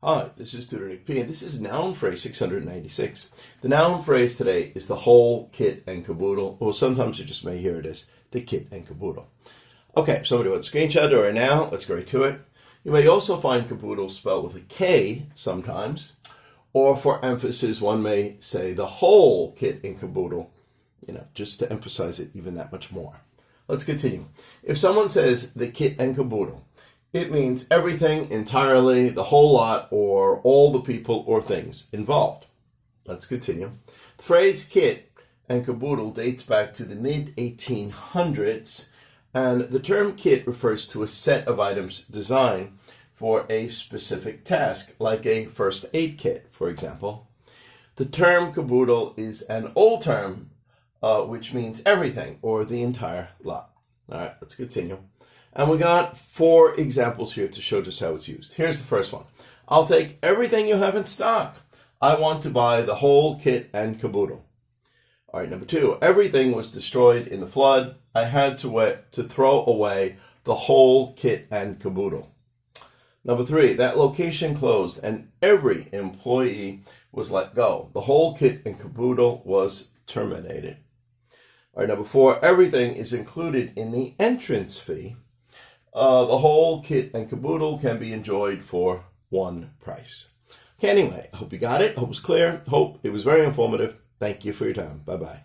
Hi, this is Tutor P, and this is noun phrase 696. The noun phrase today is the whole kit and caboodle, or sometimes you just may hear it as the kit and caboodle. Okay, somebody wants a screenshot or a noun. Let's go right to it. You may also find caboodle spelled with a K sometimes, or for emphasis, one may say the whole kit and caboodle, just to emphasize it even that much more. Let's continue. If someone says the kit and caboodle, it means everything, entirely, the whole lot, or all the people or things involved. Let's continue. The phrase kit and caboodle dates back to the mid-1800s, and the term kit refers to a set of items designed for a specific task, like a first aid kit, for example. The term caboodle is an old term, which means everything, or the entire lot. All right, let's continue. And we got 4 examples here to show just how it's used. Here's the first one. I'll take everything you have in stock. I want to buy the whole kit and caboodle. All right, number 2. Everything was destroyed in the flood. I had to throw away the whole kit and caboodle. Number 3. That location closed and every employee was let go. The whole kit and caboodle was terminated. All right, number 4. Everything is included in the entrance fee. The whole kit and caboodle can be enjoyed for one price. Okay, anyway, I hope you got it. Hope it was clear. Hope it was very informative. Thank you for your time. Bye-bye.